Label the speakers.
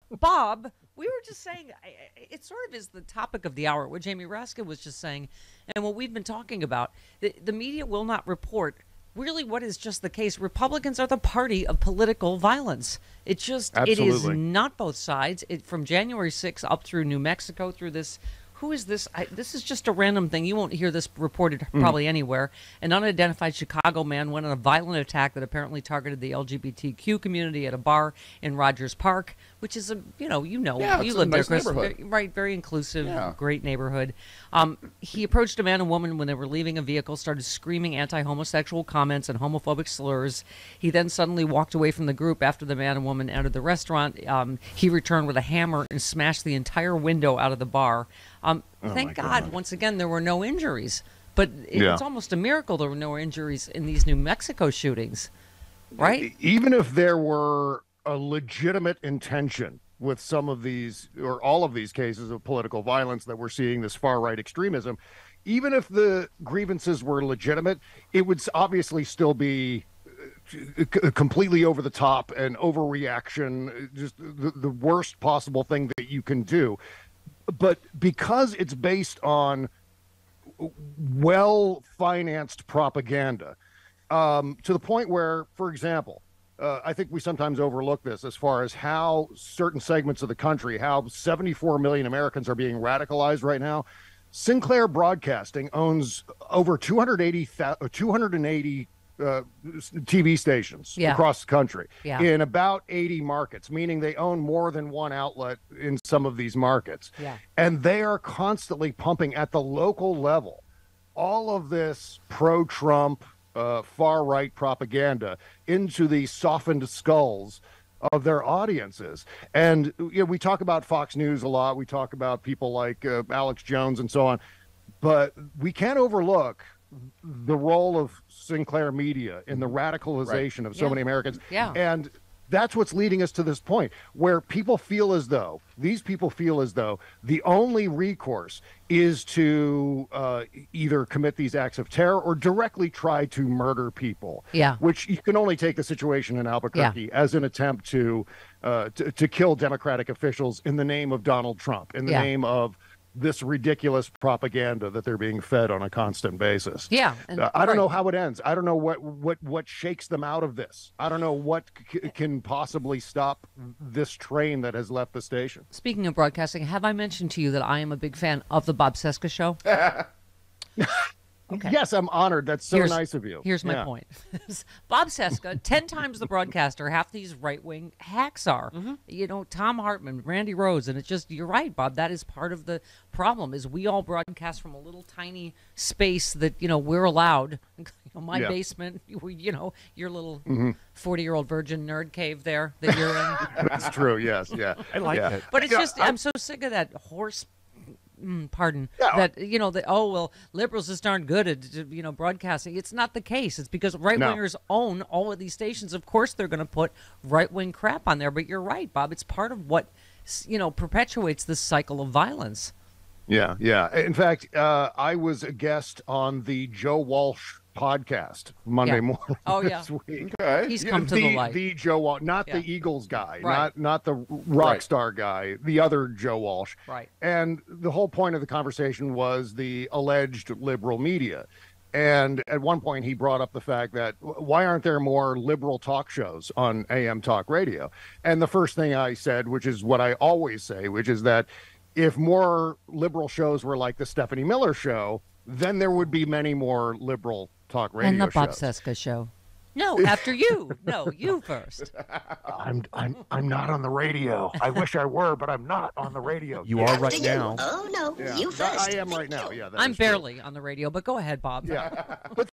Speaker 1: Bob, we were just saying, it sort of is the topic of the hour, what Jamie Raskin was just saying, and what we've been talking about. The media will not report really what is just the case. Republicans are the party of political violence. It is not both sides. From January 6th up through New Mexico, through this. Who is this? This is just a random thing. You won't hear this reported probably anywhere. An unidentified Chicago man went on a violent attack that apparently targeted the LGBTQ community at a bar in Rogers Park, which is you live there, Chris. Right, very inclusive, great neighborhood. He approached a man and woman when they were leaving a vehicle, started screaming anti-homosexual comments and homophobic slurs. He then suddenly walked away from the group after the man and woman entered the restaurant. He returned with a hammer and smashed the entire window out of the bar. Thank God, once again, there were no injuries. But it's almost a miracle there were no injuries in these New Mexico shootings, right?
Speaker 2: Even if there were a legitimate intention with some of these or all of these cases of political violence that we're seeing, this far-right extremism, even if the grievances were legitimate, it would obviously still be completely over the top and overreaction, just the worst possible thing that you can do. But because it's based on well-financed propaganda, to the point where, for example, I think we sometimes overlook this as far as how certain segments of the country, how 74 million Americans are being radicalized right now. Sinclair Broadcasting owns over 280 TV stations across the country in about 80 markets, meaning they own more than one outlet in some of these markets. And they are constantly pumping at the local level all of this pro-Trump, far-right propaganda into the softened skulls of their audiences. And we talk about Fox News a lot. We talk about people like Alex Jones and so on. But we can't overlook the role of Sinclair Media in the radicalization of so many Americans. And that's what's leading us to this point where these people feel as though the only recourse is to either commit these acts of terror or directly try to murder people. Which you can only take the situation in Albuquerque as an attempt to kill Democratic officials in the name of Donald Trump, in the name of this ridiculous propaganda that they're being fed on a constant basis. I don't know how it ends. I don't know what shakes them out of this. I don't know what can possibly stop this train that has left the station.
Speaker 1: Speaking of broadcasting, have I mentioned to you that I am a big fan of the Bob Cesca show? Okay.
Speaker 2: Yes, I'm honored. That's so nice of you.
Speaker 1: Here's my point. Bob Cesca, 10 times the broadcaster, half these right-wing hacks are. Tom Hartman, Randy Rhoads, and it's just, you're right, Bob, that is part of the problem, is we all broadcast from a little tiny space that, we're allowed. My basement, your little 40-year-old virgin nerd cave there that you're in.
Speaker 2: That's true, yes,
Speaker 3: I like it.
Speaker 1: But it's just, I'm so sick of that horse liberals just aren't good at broadcasting. It's not the case. It's because right-wingers own all of these stations. Of course they're going to put right-wing crap on there, but you're right, Bob. It's part of what perpetuates this cycle of violence.
Speaker 2: In fact, I was a guest on the Joe Walsh podcast Monday morning this week.
Speaker 1: Okay. He's come to the light.
Speaker 2: The Joe Walsh, not the Eagles guy, not the rock star guy, the other Joe Walsh.
Speaker 1: Right.
Speaker 2: And the whole point of the conversation was the alleged liberal media. And at one point he brought up the fact that why aren't there more liberal talk shows on AM talk radio? And the first thing I said, which is what I always say, which is that if more liberal shows were like the Stephanie Miller show, then there would be many more liberal talk radio
Speaker 1: shows. And the Bob
Speaker 2: shows.
Speaker 1: Cesca show. No, after you. No, you first.
Speaker 2: I'm not on the radio. I wish I were, but I'm not on the radio.
Speaker 3: You are right now.
Speaker 4: Oh no, you first.
Speaker 2: I am right now. Yeah,
Speaker 1: I'm barely on the radio, but go ahead, Bob.
Speaker 2: Yeah, but